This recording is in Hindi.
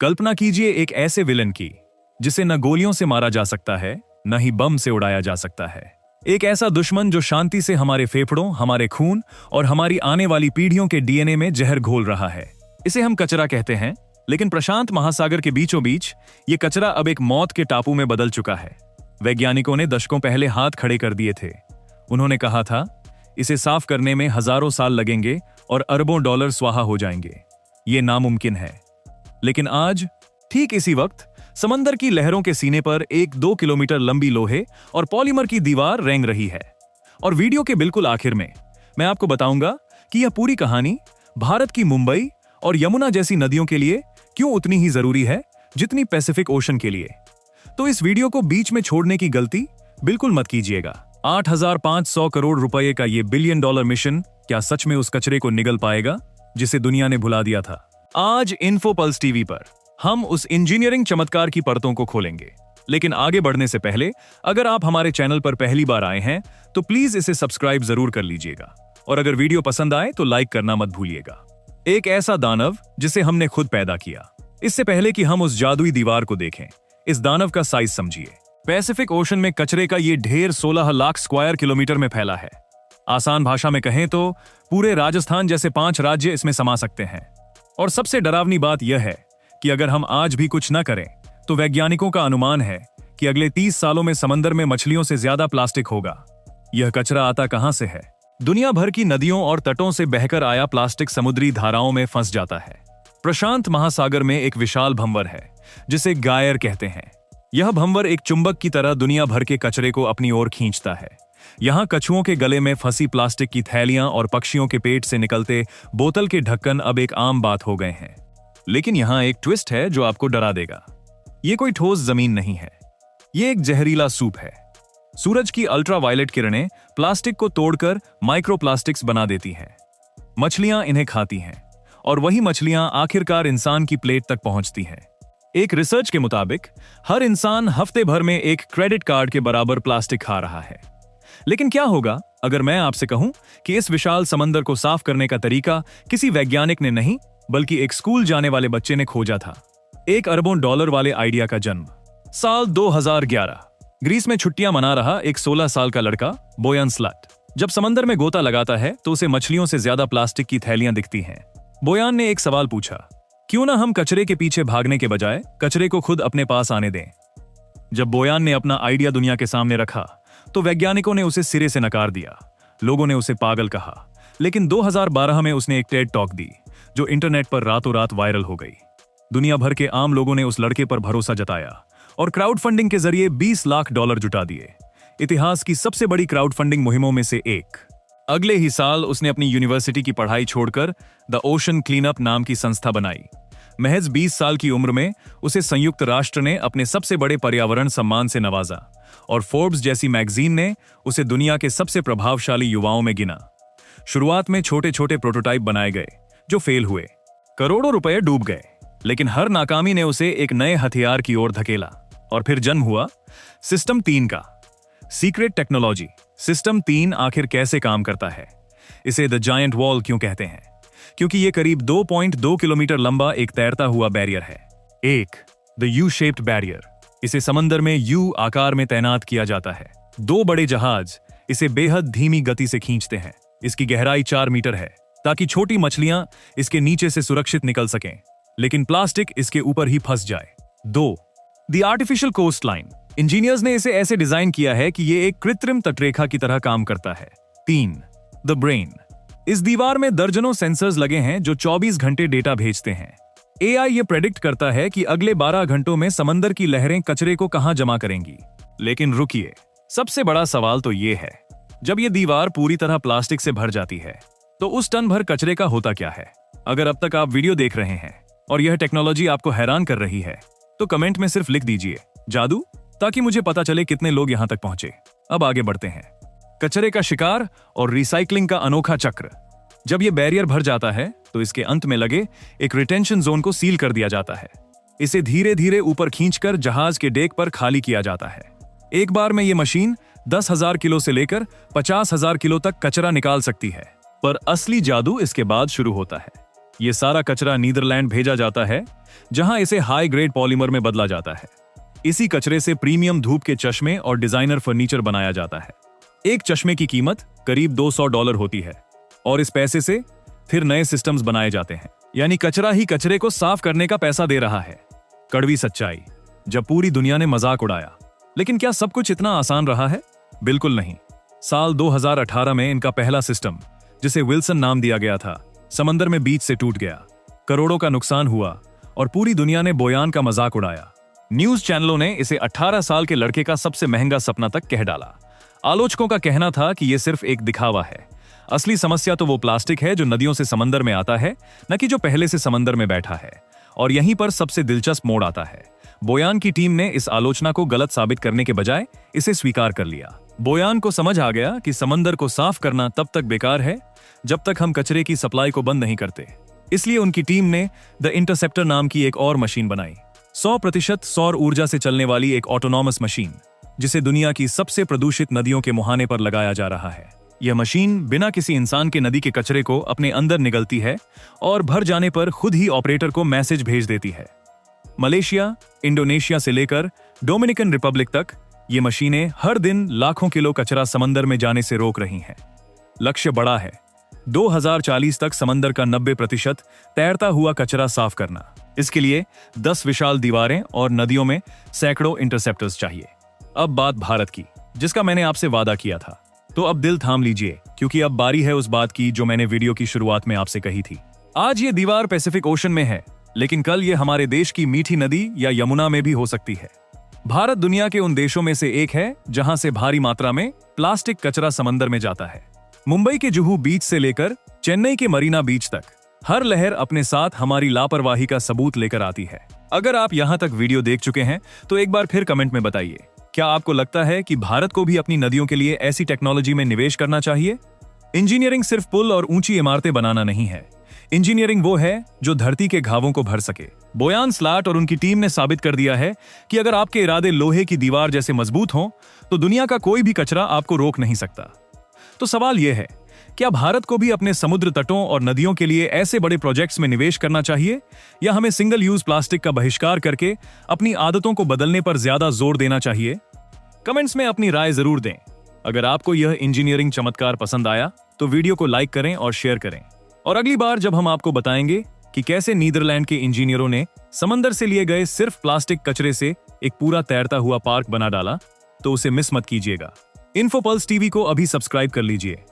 कल्पना कीजिए एक ऐसे विलन की जिसे न गोलियों से मारा जा सकता है, न ही बम से उड़ाया जा सकता है। एक ऐसा दुश्मन जो शांति से हमारे फेफड़ों, हमारे खून और हमारी आने वाली पीढ़ियों के डीएनए में जहर घोल रहा है। इसे हम कचरा कहते हैं, लेकिन प्रशांत महासागर के बीचों बीच ये कचरा अब एक मौत के टापू में बदल चुका है। वैज्ञानिकों ने दशकों पहले हाथ खड़े कर दिए थे। उन्होंने कहा था, इसे साफ करने में हजारों साल लगेंगे और अरबों डॉलर स्वाहा हो जाएंगे। ये नामुमकिन है। लेकिन आज ठीक इसी वक्त समंदर की लहरों के सीने पर एक 2 किलोमीटर लंबी लोहे और पॉलीमर की दीवार रेंग रही है। और वीडियो के बिल्कुल आखिर में मैं आपको बताऊंगा कि यह पूरी कहानी भारत की मुंबई और यमुना जैसी नदियों के लिए क्यों उतनी ही जरूरी है जितनी पैसिफिक ओशन के लिए। तो इस वीडियो को बीच में छोड़ने की गलती बिल्कुल मत कीजिएगा। 8,500 करोड़ रुपए का यह $1 बिलियन मिशन क्या सच में उस कचरे को निगल पाएगा जिसे दुनिया ने भुला दिया था? आज इन्फोपल्स टीवी पर हम उस इंजीनियरिंग चमत्कार की परतों को खोलेंगे। लेकिन आगे बढ़ने से पहले अगर आप हमारे चैनल पर पहली बार आए हैं तो प्लीज इसे सब्सक्राइब जरूर कर लीजिएगा और अगर वीडियो पसंद आए तो लाइक करना मत भूलिएगा। एक ऐसा दानव जिसे हमने खुद पैदा किया। इससे पहले कि हम उस जादुई दीवार को देखें, इस दानव का साइज समझिए। पैसिफिक ओशन में कचरे का ये ढेर 16 लाख स्क्वायर किलोमीटर में फैला है। आसान भाषा में कहें तो पूरे राजस्थान जैसे 5 राज्य इसमें समा सकते हैं। और सबसे डरावनी बात यह है कि अगर हम आज भी कुछ न करें तो वैज्ञानिकों का अनुमान है कि अगले 30 सालों में समंदर में मछलियों से ज्यादा प्लास्टिक होगा। यह कचरा आता कहां से है? दुनिया भर की नदियों और तटों से बहकर आया प्लास्टिक समुद्री धाराओं में फंस जाता है। प्रशांत महासागर में एक विशाल भंवर है जिसे गायर कहते हैं। यह भंवर एक चुंबक की तरह दुनिया भर के कचरे को अपनी ओर खींचता है। यहाँ कछुओं के गले में फंसी प्लास्टिक की थैलियां और पक्षियों के पेट से निकलते बोतल के ढक्कन अब एक आम बात हो गए हैं। लेकिन यहाँ एक ट्विस्ट है जो आपको डरा देगा। ये कोई ठोस जमीन नहीं है, ये एक जहरीला सूप है। सूरज की अल्ट्रावायलेट किरणें प्लास्टिक को तोड़कर माइक्रोप्लास्टिक्स बना देती हैं। मछलियां इन्हें खाती हैं और वही मछलियां आखिरकार इंसान की प्लेट तक पहुंचती हैं। एक रिसर्च के मुताबिक हर इंसान हफ्ते भर में एक क्रेडिट कार्ड के बराबर प्लास्टिक खा रहा है। लेकिन क्या होगा अगर मैं आपसे कहूं कि इस विशाल समंदर को साफ करने का तरीका किसी वैज्ञानिक ने नहीं बल्कि एक स्कूल जाने वाले बच्चे ने खोजा था। $1 अरब वाले आइडिया का जन्म साल 2011 ग्रीस में छुट्टियां मना रहा एक 16 साल का लड़का बोयान स्लट जब समंदर में गोता लगाता है तो उसे मछलियों से ज्यादा प्लास्टिक की थैलियां दिखती हैं। बोयान ने एक सवाल पूछा, क्यों ना हम कचरे के पीछे भागने के बजाय कचरे को खुद अपने पास आने दें। जब बोयान ने अपना आइडिया दुनिया के सामने रखा तो वैज्ञानिकों ने उसे सिरे से नकार दिया। लोगों ने उसे पागल कहा। लेकिन 2012 में उसने एक टेड टॉक दी जो इंटरनेट पर रातों रात वायरल हो गई। दुनिया भर के आम लोगों ने उस लड़के पर भरोसा जताया और क्राउड फंडिंग के जरिए $20 लाख जुटा दिए। इतिहास की सबसे बड़ी क्राउड फंडिंग मुहिमों में से एक। अगले ही साल उसने अपनी यूनिवर्सिटी की पढ़ाई छोड़कर द ओशन क्लीनअप नाम की संस्था बनाई। महज 20 साल की उम्र में उसे संयुक्त राष्ट्र ने अपने सबसे बड़े पर्यावरण सम्मान से नवाजा और फोर्ब्स जैसी मैगजीन ने उसे दुनिया के सबसे प्रभावशाली युवाओं में गिना। शुरुआत में छोटे छोटे प्रोटोटाइप बनाए गए जो फेल हुए। करोड़ों रुपए डूब गए, लेकिन हर नाकामी ने उसे एक नए हथियार की ओर धकेला। और फिर जन्म हुआ सिस्टम 3 का। Secret technology. सिस्टम 3 आखिर कैसे काम करता है? इसे द जायंट वॉल क्यों कहते हैं? क्योंकि यह करीब 2.2 किलोमीटर लंबा एक तैरता हुआ बैरियर है। एक द यू शेप्ड बैरियर। इसे समंदर में यू आकार में तैनात किया जाता है। 2 बड़े जहाज इसे बेहद धीमी गति से खींचते हैं। इसकी गहराई 4 मीटर है ताकि छोटी मछलियां इसके नीचे से सुरक्षित निकल सकें, लेकिन प्लास्टिक इसके ऊपर ही फंस जाए। 2 the artificial coast line. Engineers ने इसे ऐसे डिजाइन किया है कि यह एक कृत्रिम तटरेखा की तरह काम करता है। 3 द ब्रेन। इस दीवार में दर्जनों सेंसर्स लगे हैं जो 24 घंटे डेटा भेजते हैं। एआई ये प्रेडिक्ट करता है कि अगले 12 घंटों में समंदर की लहरें कचरे को कहां जमा करेंगी। लेकिन रुकिए, सबसे बड़ा सवाल तो यह है, जब यह दीवार पूरी तरह प्लास्टिक से भर जाती है तो उस टन भर कचरे का होता क्या है? अगर अब तक आप वीडियो देख रहे हैं और यह टेक्नोलॉजी आपको हैरान कर रही है तो कमेंट में सिर्फ लिख दीजिए जादू, ताकि मुझे पता चले कितने लोग यहां तक पहुंचे। अब आगे बढ़ते हैं। कचरे का शिकार और रिसाइकलिंग का अनोखा चक्र। जब यह बैरियर भर जाता है तो इसके अंत में लगे एक रिटेंशन जोन को सील कर दिया जाता है। इसे धीरे धीरे ऊपर खींचकर जहाज के डेक पर खाली किया जाता है। एक बार में यह मशीन 10,000 किलो से लेकर 50,000 किलो तक कचरा निकाल सकती है। पर असली जादू इसके बाद शुरू होता है। ये सारा कचरा नीदरलैंड भेजा जाता है, जहां इसे हाई ग्रेड पॉलीमर में बदला जाता है। इसी कचरे से प्रीमियम धूप के चश्मे और डिजाइनर फर्नीचर बनाया जाता है। एक चश्मे की कीमत करीब $200 होती है और इस पैसे से फिर नए सिस्टम्स बनाए जाते हैं। यानी कचरा ही कचरे को साफ करने का पैसा दे रहा है। कड़वी सच्चाई, जब पूरी दुनिया ने मजाक उड़ाया। लेकिन क्या सब कुछ इतना आसान रहा है? बिल्कुल नहीं। साल 2018 में इनका पहला सिस्टम, जिसे विल्सन नाम दिया गया था, समंदर में बीच से टूट गया। करोड़ों का नुकसान हुआ और पूरी दुनिया ने बोयान का मजाक उड़ाया। न्यूज चैनलों ने इसे 18 साल के लड़के का सबसे महंगा सपना तक कह डाला। आलोचकों का कहना था कि यह सिर्फ एक दिखावा है। असली समस्या तो वो प्लास्टिक है जो नदियों से समंदर में आता है, न कि जो पहले से समंदर में बैठा है। और यहीं पर सबसे दिलचस्प मोड़ आता है। बोयान की टीम ने इस आलोचना को गलत साबित करने के बजाय इसे स्वीकार कर लिया। बोयान को समझ आ गया कि समंदर को साफ करना तब तक बेकार है जब तक हम कचरे की सप्लाई को बंद नहीं करते। इसलिए उनकी टीम ने द इंटरसेप्टर नाम की एक और मशीन बनाई। 100% सौर ऊर्जा से चलने वाली एक ऑटोनॉमस मशीन, जिसे दुनिया की सबसे प्रदूषित नदियों के मुहाने पर लगाया जा रहा है। यह मशीन बिना किसी इंसान के नदी के कचरे को अपने अंदर निगलती है और भर जाने पर खुद ही ऑपरेटर को मैसेज भेज देती है। मलेशिया, इंडोनेशिया से लेकर डोमिनिकन रिपब्लिक तक ये मशीनें हर दिन लाखों किलो कचरा समंदर में जाने से रोक रही हैं। लक्ष्य बड़ा है, 2040 तक समंदर का 90% तैरता हुआ कचरा साफ करना। इसके लिए 10 विशाल दीवारें और नदियों में सैकड़ों इंटरसेप्टर्स चाहिए। अब बात भारत की, जिसका मैंने आपसे वादा किया था। तो अब दिल थाम लीजिए, क्योंकि अब बारी है उस बात की जो मैंने वीडियो की शुरुआत में आपसे कही थी। आज ये दीवार पैसिफिक ओशन में है, लेकिन कल ये हमारे देश की मीठी नदी या यमुना में भी हो सकती है। भारत दुनिया के उन देशों में से एक है जहां से भारी मात्रा में प्लास्टिक कचरा समंदर में जाता है। मुंबई के जुहू बीच से लेकर चेन्नई के मरीना बीच तक हर लहर अपने साथ हमारी लापरवाही का सबूत लेकर आती है। अगर आप यहां तक वीडियो देख चुके हैं तो एक बार फिर कमेंट में बताइए, क्या आपको लगता है कि भारत को भी अपनी नदियों के लिए ऐसी टेक्नोलॉजी में निवेश करना चाहिए? इंजीनियरिंग सिर्फ पुल और ऊंची इमारतें बनाना नहीं है। इंजीनियरिंग वो है जो धरती के घावों को भर सके। बोयान स्लाट और उनकी टीम ने साबित कर दिया है कि अगर आपके इरादे लोहे की दीवार जैसे मजबूत हों, तो दुनिया का कोई भी कचरा आपको रोक नहीं सकता। तो सवाल यह है, क्या भारत को भी अपने समुद्र तटों और नदियों के लिए ऐसे बड़े प्रोजेक्ट्स में निवेश करना चाहिए, या हमें सिंगल यूज प्लास्टिक का बहिष्कार करके अपनी आदतों को बदलने पर ज्यादा जोर देना चाहिए? कमेंट्स में अपनी राय जरूर दें। अगर आपको यह इंजीनियरिंग चमत्कार पसंद आया तो वीडियो को लाइक करें और शेयर करें। और अगली बार जब हम आपको बताएंगे कि कैसे नीदरलैंड के इंजीनियरों ने समंदर से लिए गए सिर्फ प्लास्टिक कचरे से एक पूरा तैरता हुआ पार्क बना डाला, तो उसे मिस मत कीजिएगा। इन्फोपल्स टीवी को अभी सब्सक्राइब कर लीजिए।